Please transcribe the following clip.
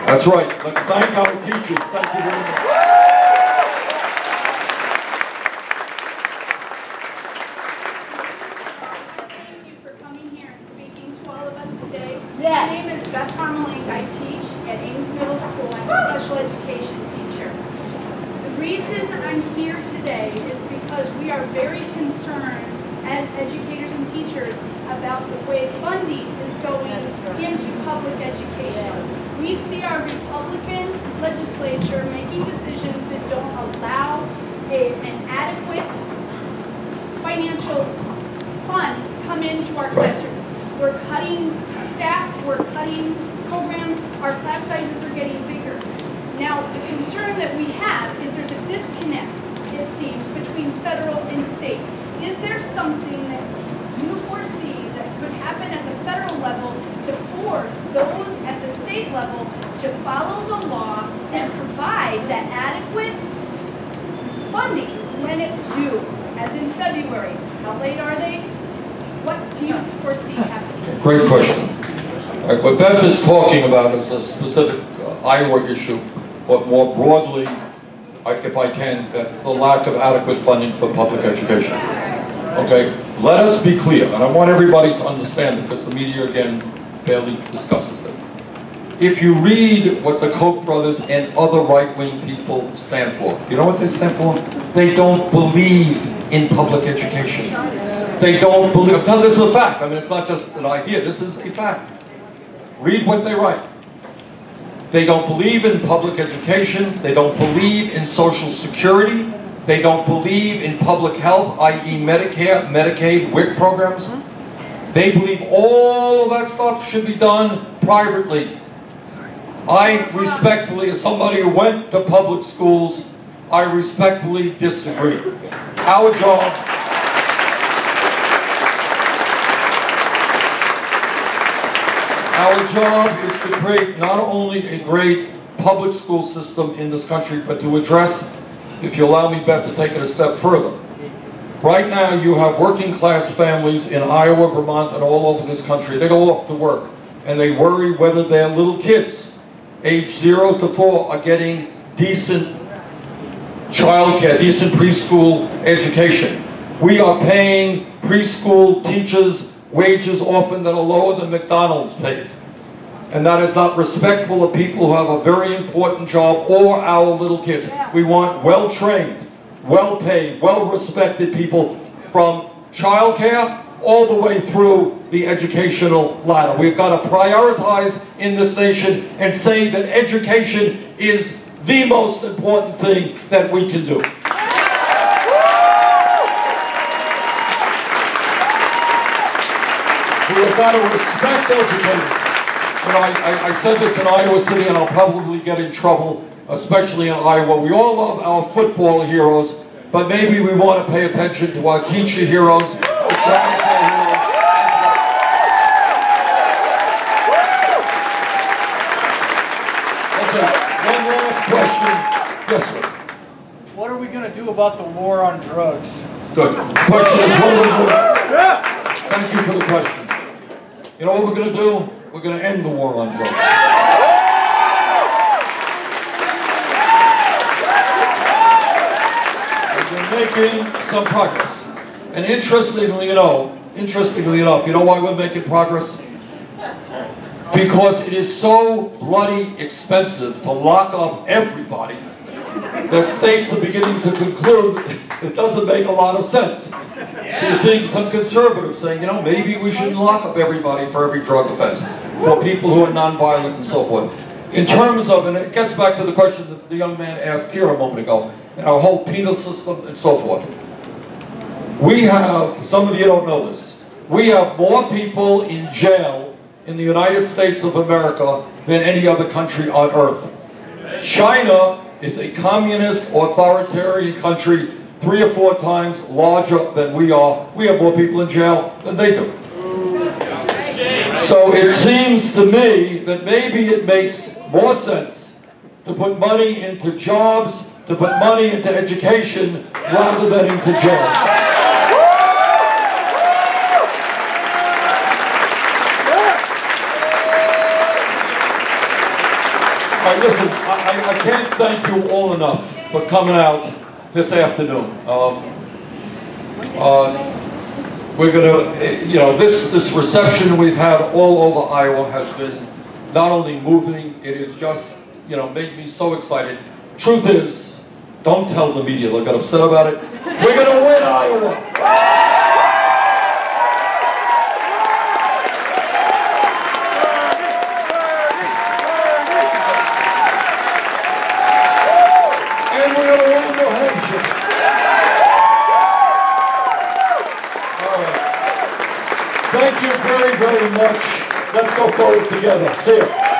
That's right. Let's thank our teachers. Thank you very much. Thank you for coming here and speaking to all of us today. Yes. My name is Beth Harmelink. I teach at Ames Middle School. I'm a special education teacher. The reason I'm here today is because we are very concerned as educators and teachers about the way funding is going into public education. We see our Republican legislature making decisions that don't allow an adequate financial fund come into our classrooms. We're cutting staff, we're cutting programs, our class sizes are getting bigger. Now, the concern that we have is there's a disconnect, it seems, between federal and state. Is there something that you foresee that could happen at the federal level to force those at the state level to follow the law and provide that adequate funding when it's due, as in February? How late are they? What do you foresee happening? Great question. What Beth is talking about is a specific Iowa issue, but more broadly, if I can, Beth, the lack of adequate funding for public education. Okay, let us be clear, and I want everybody to understand it because the media, again, barely discusses it. If you read what the Koch brothers and other right-wing people stand for, you know what they stand for? They don't believe in public education. They don't believe, now this is a fact, I mean it's not just an idea, this is a fact. Read what they write. They don't believe in public education, they don't believe in Social Security, they don't believe in public health, i.e. Medicare, Medicaid, WIC programs. They believe all of that stuff should be done privately. I respectfully, as somebody who went to public schools, I respectfully disagree. Our job is to create not only a great public school system in this country, but to address, if you allow me, Beth, to take it a step further. Right now, you have working class families in Iowa, Vermont, and all over this country. They go off to work, and they worry whether their little kids, age 0 to 4, are getting decent childcare, decent preschool education. We are paying preschool teachers wages often that are lower than McDonald's pays. And that is not respectful of people who have a very important job or our little kids. We want well-trained, well-paid, well-respected people from childcare all the way through the educational ladder. We've got to prioritize in this nation and say that education is the most important thing that we can do. We've got to respect educators. You know, I said this in Iowa City, and I'll probably get in trouble, especially in Iowa. We all love our football heroes, but maybe we want to pay attention to our teacher heroes, our childcare heroes. Okay, one last question. Yes, sir. What are we going to do about the war on drugs? Good. Question is, what are we doing? Thank you for the question. You know what we're going to do? We're going to end the war on drugs. We're making some progress. And interestingly enough, you know why we're making progress? Because it is so bloody expensive to lock up everybody that states are beginning to conclude it doesn't make a lot of sense. So you're seeing some conservatives saying, you know, maybe we shouldn't lock up everybody for every drug offense, for people who are nonviolent and so forth. In terms of, and it gets back to the question that the young man asked here a moment ago, and our whole penal system and so forth. We have, some of you don't know this, we have more people in jail in the United States of America than any other country on earth. China is a communist, authoritarian country 3 or 4 times larger than we are. We have more people in jail than they do. So it seems to me that maybe it makes more sense to put money into jobs, to put money into education, rather than into jails. right, listen, I can't thank you all enough for coming out this afternoon. We're gonna, you know, this reception we've had all over Iowa has been not only moving, it is just, you know, made me so excited. Truth is, don't tell the media, they'll get upset about it. We're gonna win Iowa! And we're gonna win New Hampshire. All right. Thank you very, very much. Let's go forward together. See you.